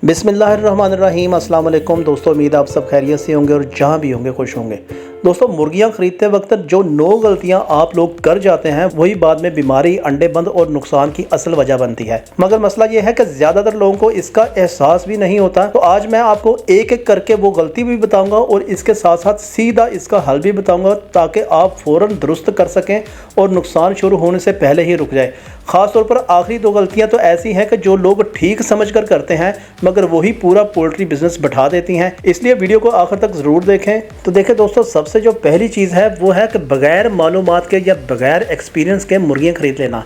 बिस्मिल्लाहिर्रहमानिर्रहीम अस्सलाम वालेकुम दोस्तों, उम्मीद आप सब खैरियत से होंगे और जहाँ भी होंगे खुश होंगे। दोस्तों, मुर्गियाँ ख़रीदते वक्त जो 9 गलतियाँ आप लोग कर जाते हैं वही बाद में बीमारी, अंडे बंद और नुकसान की असल वजह बनती है। मगर मसला ये है कि ज़्यादातर लोगों को इसका एहसास भी नहीं होता। तो आज मैं आपको एक एक करके वो गलती भी बताऊँगा और इसके साथ साथ सीधा इसका हल भी बताऊँगा, ताकि आप फ़ौरन दुरुस्त कर सकें और नुकसान शुरू होने से पहले ही रुक जाए। ख़ास तौर पर आखिरी 2 गलतियाँ तो ऐसी हैं कि जो लोग ठीक समझ कर करते हैं मगर वही पूरा पोल्ट्री बिजनेस बैठा देती हैं। इसलिए वीडियो को आखिर तक ज़रूर देखें। तो देखें दोस्तों, सबसे जो पहली चीज़ है वो है कि बगैर मालूमात के या बगैर एक्सपीरियंस के मुर्गियाँ ख़रीद लेना,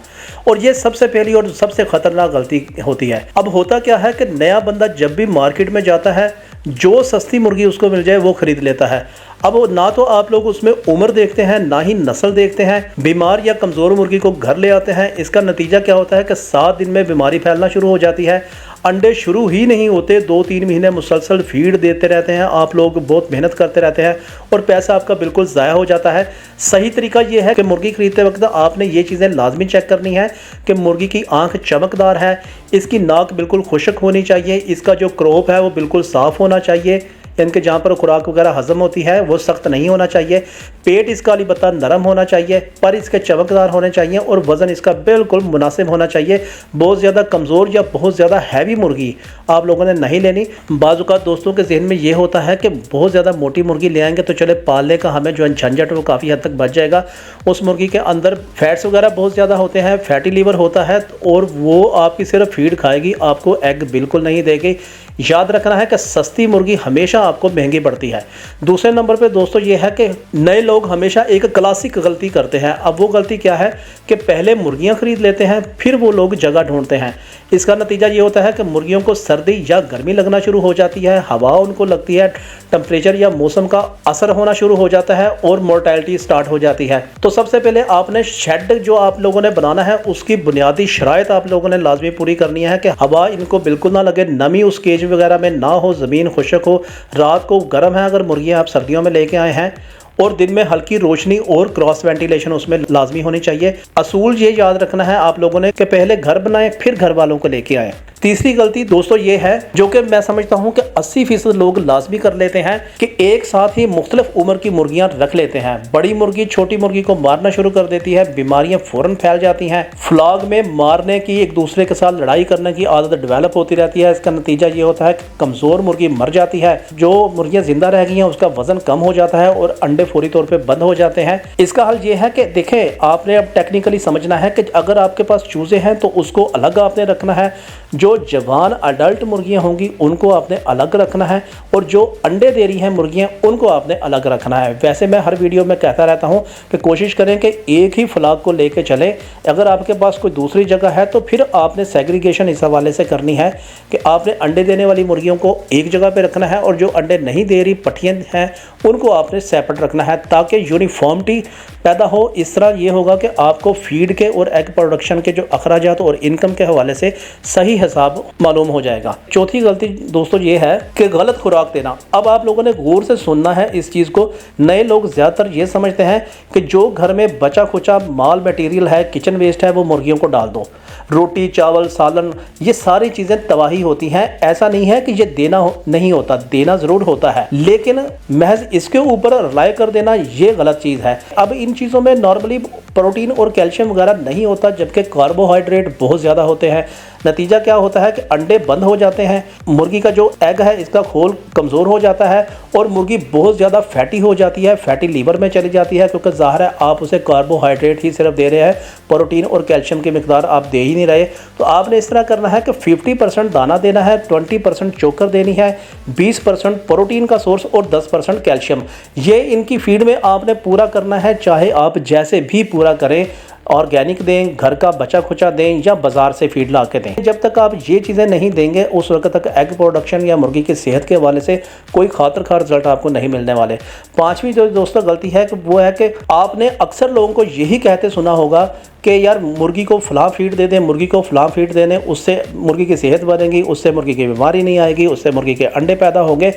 और ये सबसे पहली और सबसे ख़तरनाक गलती होती है। अब होता क्या है कि नया बंदा जब भी मार्केट में जाता है, जो सस्ती मुर्गी उसको मिल जाए वो ख़रीद लेता है। अब ना तो आप लोग उसमें उम्र देखते हैं, ना ही नस्ल देखते हैं। बीमार या कमज़ोर मुर्गी को घर ले आते हैं। इसका नतीजा क्या होता है कि 7 दिन में बीमारी फैलना शुरू हो जाती है। अंडे शुरू ही नहीं होते, 2-3 महीने मुसलसल फीड देते रहते हैं, आप लोग बहुत मेहनत करते रहते हैं और पैसा आपका बिल्कुल ज़ाया हो जाता है। सही तरीका ये है कि मुर्गी ख़रीदते वक्त आपने ये चीज़ें लाजमी चेक करनी है कि मुर्गी की आंख चमकदार है, इसकी नाक बिल्कुल खुश्क होनी चाहिए, इसका जो क्रोप है वो बिल्कुल साफ़ होना चाहिए, इनके जहाँ पर खुराक वगैरह हज़म होती है वो सख्त नहीं होना चाहिए। पेट इसका अलबत्ता नरम होना चाहिए, पर इसके चमकदार होने चाहिए और वज़न इसका बिल्कुल मुनासिब होना चाहिए। बहुत ज़्यादा कमज़ोर या बहुत ज़्यादा हैवी मुर्गी आप लोगों ने नहीं लेनी। बाज़-औक़ात दोस्तों के जहन में ये होता है कि बहुत ज़्यादा मोटी मुर्गी ले आएंगे तो चले पालने का हमें जो झंझट वो काफ़ी हद तक बच जाएगा। उस मुर्गी के अंदर फैट्स वगैरह बहुत ज़्यादा होते हैं, फैटी लीवर होता है और वो आपकी सिर्फ फीड खाएगी, आपको एग बिल्कुल नहीं देगी। याद रखना है कि सस्ती मुर्गी हमेशा आपको महंगी पड़ती है। दूसरे नंबर पे दोस्तों ये है कि नए लोग हमेशा एक क्लासिक गलती करते हैं। अब वो गलती क्या है कि पहले मुर्गियां खरीद लेते हैं, फिर वो लोग जगह ढूंढते हैं। इसका नतीजा ये होता है कि मुर्गियों को सर्दी या गर्मी लगना शुरू हो जाती है, हवा उनको लगती है, टेम्परेचर या मौसम का असर होना शुरू हो जाता है और मोर्टेलिटी स्टार्ट हो जाती है। तो सबसे पहले आपने शेड जो आप लोगों ने बनाना है उसकी बुनियादी शराइत आप लोगों ने लाजमी पूरी करनी है कि हवा इनको बिल्कुल ना लगे, नमी उस केज वगैरह में ना हो, ज़मीन खुश्क हो, रात को गर्म है अगर मुर्गियाँ आप सर्दियों में लेके आए हैं, और दिन में हल्की रोशनी और क्रॉस वेंटिलेशन उसमें लाजमी होनी चाहिए। असूल ये याद रखना है आप लोगों ने कि पहले घर बनाएं फिर घर वालों को लेके आएं। तीसरी गलती दोस्तों ये है, जो कि मैं समझता हूं कि 80% लोग लाजमी कर लेते हैं, कि एक साथ ही मुख्तलिफ उम्र की मुर्गियां रख लेते हैं। बड़ी मुर्गी छोटी मुर्गी को मारना शुरू कर देती है, बीमारियां फौरन फैल जाती हैं, फ्लॉग में मारने की, एक दूसरे के साथ लड़ाई करने की आदत डेवलप होती रहती है। इसका नतीजा ये होता है कि कमज़ोर मुर्गी मर जाती है, जो मुर्गियाँ जिंदा रह गई हैं उसका वजन कम हो जाता है और अंडे फौरी तौर पर बंद हो जाते हैं। इसका हल ये है कि देखें, आपने अब टेक्निकली समझना है कि अगर आपके पास चूजे हैं तो उसको अलग आपने रखना है, जो जवान अडल्ट मुर्गियां होंगी उनको आपने अलग रखना है, और जो अंडे दे रही हैं मुर्गियां उनको आपने अलग रखना है। वैसे मैं हर वीडियो में कहता रहता हूं कि कोशिश करें कि एक ही फ्लॉक को लेके चलें। अगर आपके पास कोई दूसरी जगह है तो फिर आपने सेग्रीगेशन इस हवाले से करनी है कि आपने अंडे देने वाली मुर्गियों को एक जगह पर रखना है और जो अंडे नहीं दे रही पट्टियाँ हैं उनको आपने सेपरेट रखना है, ताकि यूनिफॉर्मिटी पैदा हो। इस तरह ये होगा कि आपको फीड के और एग प्रोडक्शन के जो अखराजात और इनकम के हवाले से सही हिसाब मालूम हो जाएगा। चौथी गलती दोस्तों ये है कि गलत खुराक देना। अब आप लोगों ने गौर से सुनना है इस चीज़ को। नए लोग ज़्यादातर ये समझते हैं कि जो घर में बचा खुचा माल मटेरियल है, किचन वेस्ट है, वो मुर्गियों को डाल दो। रोटी, चावल, सालन, ये सारी चीज़ें तबाही होती हैं। ऐसा नहीं है कि ये देना नहीं होता, देना ज़रूर होता है, लेकिन महज इसके ऊपर रिलाय कर देना ये गलत चीज़ है। अब इन चीज़ों में नॉर्मली प्रोटीन और कैल्शियम वगैरह नहीं होता, जबकि कार्बोहाइड्रेट बहुत ज़्यादा होते हैं। नतीजा क्या होता है कि अंडे बंद हो जाते हैं, मुर्गी का जो एग है इसका खोल कमज़ोर हो जाता है और मुर्गी बहुत ज़्यादा फैटी हो जाती है, फैटी लीवर में चली जाती है, क्योंकि ज़ाहिर है आप उसे कार्बोहाइड्रेट ही सिर्फ दे रहे हैं, प्रोटीन और कैल्शियम की मिकदार आप दे ही नहीं रहे। तो आपने इस तरह करना है कि 50% दाना देना है, 20% चोकर देनी है, 20% प्रोटीन का सोर्स और 10% कैल्शियम। ये इनकी फीड में आपने पूरा करना है, चाहे आप जैसे भी पूरा करें, ऑर्गेनिक दें, घर का बचा खुचा दें या बाज़ार से फीड ला के दें। जब तक आप ये चीज़ें नहीं देंगे उस वक्त तक एग प्रोडक्शन या मुर्गी की सेहत के हवाले से कोई खातर खा रिजल्ट आपको नहीं मिलने वाले। पांचवी जो दोस्तों गलती है कि वो है कि आपने अक्सर लोगों को यही कहते सुना होगा कि यार मुर्गी को फलां फीड दे दें, मुर्गी को फलां फीड दे दें, उससे मुर्गी की सेहत बनेगी, उससे मुर्गी की बीमारी नहीं आएगी, उससे मुर्गी के अंडे पैदा होंगे।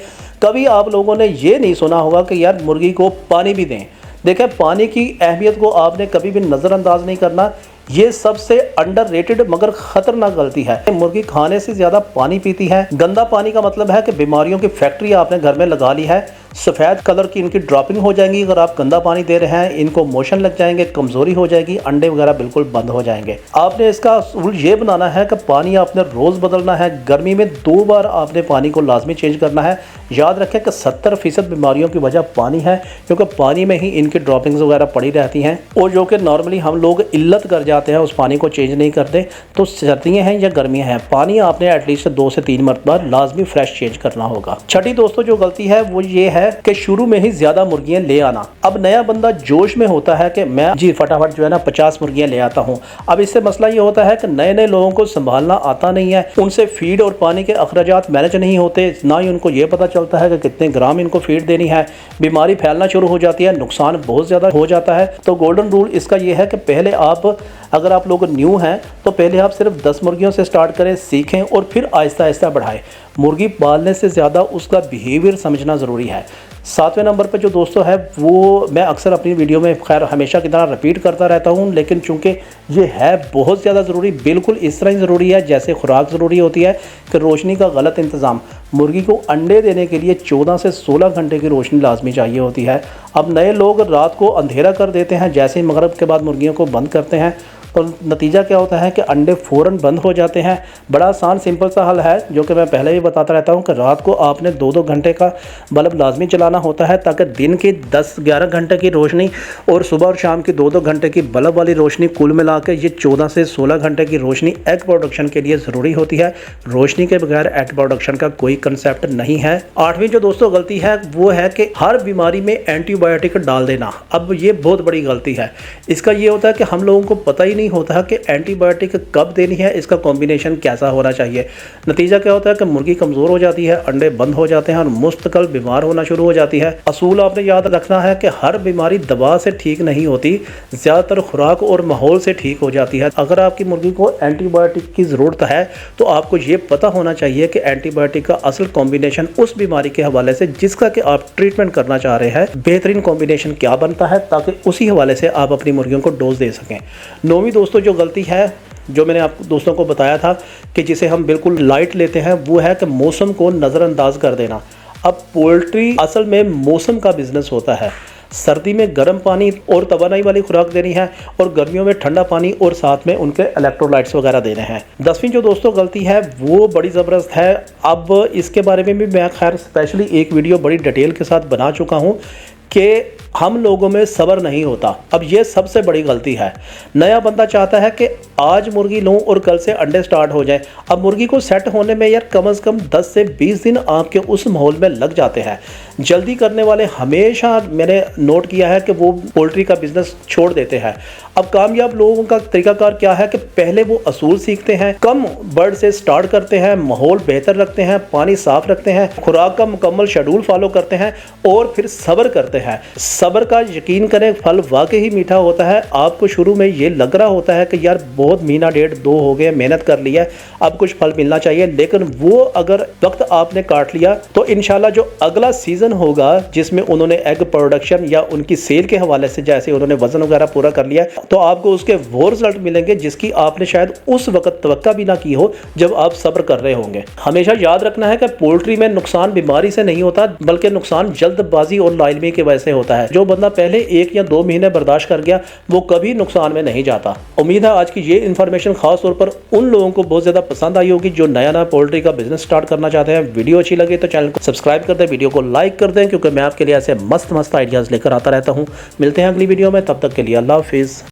कभी आप लोगों ने ये नहीं सुना होगा कि यार मुर्गी को पानी भी दें। देखें, पानी की अहमियत को आपने कभी भी नज़रअंदाज नहीं करना। ये सबसे अंडररेटेड मगर खतरनाक गलती है। मुर्गी खाने से ज़्यादा पानी पीती है। गंदा पानी का मतलब है कि बीमारियों की फैक्ट्री आपने घर में लगा ली है। सफ़ेद कलर की इनकी ड्रॉपिंग हो जाएंगी अगर आप गंदा पानी दे रहे हैं। इनको मोशन लग जाएंगे, कमज़ोरी हो जाएगी, अंडे वगैरह बिल्कुल बंद हो जाएंगे। आपने इसका रूल ये बनाना है कि पानी आपने रोज़ बदलना है। गर्मी में 2 बार आपने पानी को लाजमी चेंज करना है। याद रखें कि 70% बीमारियों की वजह पानी है, क्योंकि पानी में ही इनकी ड्रॉपिंग्स वगैरह पड़ी रहती हैं और जो कि नॉर्मली हम लोग इल्लत कर जाते हैं, उस पानी को चेंज नहीं करते। तो सर्दियाँ हैं या गर्मियाँ हैं, पानी आपने एटलीस्ट 2 से 3 मरतबा लाजमी फ्रेश चेंज करना होगा। छठी दोस्तों जो गलती है वो ये है कि शुरू में ही ज़्यादा मुर्गियाँ ले आना। अब नया बंदा जोश में होता है कि मैं जी फटाफट जो है ना 50 मुर्गियाँ ले आता हूँ। अब इससे मसला ये होता है कि नए नए लोगों को संभालना आता नहीं है, उनसे फीड और पानी के अखराजात मैनेज नहीं होते, ना ही उनको ये पता चलता है कि कितने ग्राम इनको फीड देनी है। बीमारी फैलना शुरू हो जाती है, नुकसान बहुत ज़्यादा हो जाता है। तो गोल्डन रूल इसका ये है कि पहले आप, अगर आप लोग न्यू हैं तो पहले आप सिर्फ 10 मुर्गियों से स्टार्ट करें, सीखें और फिर आहिस्ता आहिस्ता बढ़ाएं। मुर्गी पालने से ज़्यादा उसका बिहेवियर समझना ज़रूरी है। 7वें नंबर पर जो दोस्तों है वो मैं अक्सर अपनी वीडियो में खैर हमेशा की तरह रिपीट करता रहता हूँ, लेकिन चूँकि ये है बहुत ज़्यादा ज़रूरी, बिल्कुल इस तरह ही ज़रूरी है जैसे खुराक ज़रूरी होती है कि रोशनी का गलत इंतज़ाम। मुर्गी को अंडे देने के लिए 14 से 16 घंटे की रोशनी लाजमी चाहिए होती है। अब नए लोग रात को अंधेरा कर देते हैं, जैसे ही मगरिब के बाद मुर्गियों को बंद करते हैं तो नतीजा क्या होता है कि अंडे फ़ौरन बंद हो जाते हैं। बड़ा आसान सिंपल सा हल है जो कि मैं पहले भी बताता रहता हूं कि रात को आपने 2-2 घंटे का बल्ब लाजमी चलाना होता है, ताकि दिन की 10-11 घंटे की रोशनी और सुबह और शाम की 2-2 घंटे की बल्ब वाली रोशनी कुल मिला के ये 14 से 16 घंटे की रोशनी एग प्रोडक्शन के लिए ज़रूरी होती है। रोशनी के बगैर एग प्रोडक्शन का कोई कंसेप्ट नहीं है। 8वीं जो दोस्तों गलती है वो है कि हर बीमारी में एंटीबायोटिक डाल देना। अब ये बहुत बड़ी गलती है। इसका ये होता है कि हम लोगों को पता ही नहीं होता कि एंटीबायोटिक कब देनी है, इसका कॉम्बिनेशन कैसा होना चाहिए। नतीजा क्या होता है कि मुर्गी कमज़ोर हो जाती है, अंडे बंद हो जाते हैं और मुस्तकिल बीमार होना शुरू हो जाती है। असूल आपने याद रखना है कि हर बीमारी दवा से ठीक नहीं होती, ज़्यादातर खुराक और माहौल से ठीक हो जाती है। अगर आपकी मुर्गी को एंटीबायोटिक की ज़रूरत है तो आपको ये पता होना चाहिए कि एंटीबायोटिक का असल कॉम्बिनेशन उस बीमारी के हवाले से जिसका कि आप ट्रीटमेंट करना चाह रहे हैं, बेहतरीन कॉम्बिनेशन क्या बनता है, ताकि उसी हवाले से आप अपनी मुर्गियों को डोज दे सकें। 9वीं दोस्तों जो गलती है जो मैंने आप दोस्तों को बताया था कि जिसे हम बिल्कुल लाइट लेते हैं, वो है कि मौसम को नज़रअंदाज कर देना। अब पोल्ट्री असल में मौसम का बिजनेस होता है। सर्दी में गर्म पानी और तवानाई वाली खुराक देनी है और गर्मियों में ठंडा पानी और साथ में उनके इलेक्ट्रोलाइट्स वगैरह देने हैं। 10वीं जो दोस्तों गलती है वो बड़ी ज़बरदस्त है। अब इसके बारे में भी मैं खैर स्पेशली एक वीडियो बड़ी डिटेल के साथ बना चुका हूँ कि हम लोगों में सब्र नहीं होता। अब ये सबसे बड़ी गलती है। नया बंदा चाहता है कि आज मुर्गी लूँ और कल से अंडे स्टार्ट हो जाएं। अब मुर्गी को सेट होने में यार कम से कम 10 से 20 दिन आपके उस माहौल में लग जाते हैं। जल्दी करने वाले हमेशा मैंने नोट किया है कि वो पोल्ट्री का बिजनेस छोड़ देते हैं। अब कामयाब लोगों का तरीकाकार क्या है कि पहले वो असूल सीखते हैं, कम बर्ड से स्टार्ट करते हैं, माहौल बेहतर रखते हैं, पानी साफ रखते हैं, खुराक का मुकम्मल शेड्यूल फॉलो करते हैं और फिर सब्र करते हैं। सब्र का यकीन करें फल वाकई ही मीठा होता है। आपको शुरू में ये लग रहा होता है कि यार बहुत महीना 1.5-2 हो गए, मेहनत कर लिया है, अब कुछ फल मिलना चाहिए, लेकिन वो अगर वक्त आपने काट लिया तो इंशाल्लाह जो अगला सीजन होगा जिसमें उन्होंने एग प्रोडक्शन या उनकी सेल के हवाले से जैसे उन्होंने वजन वगैरह पूरा कर लिया तो आपको उसके वो रिजल्ट मिलेंगे जिसकी आपने शायद उस वक्त तवक्का भी ना की हो जब आप सब्र कर रहे होंगे। हमेशा याद रखना है कि पोल्ट्री में नुकसान बीमारी से नहीं होता, बल्कि नुकसान जल्दबाजी और लाइलमी की वजह से होता है। जो बंदा पहले 1 या 2 महीने बर्दाश्त कर गया वो कभी नुकसान में नहीं जाता। उम्मीद है आज की ये इन्फॉर्मेशन खास तौर पर उन लोगों को बहुत ज़्यादा पसंद आई होगी जो नया पोल्ट्री का बिजनेस स्टार्ट करना चाहते हैं। वीडियो अच्छी लगे तो चैनल को सब्सक्राइब कर दें, वीडियो को लाइक कर दें, क्योंकि मैं आपके लिए ऐसे मस्त आइडियाज़ लेकर आता रहता हूँ। मिलते हैं अगली वीडियो में, तब तक के लिए अल्लाह हाफिज़।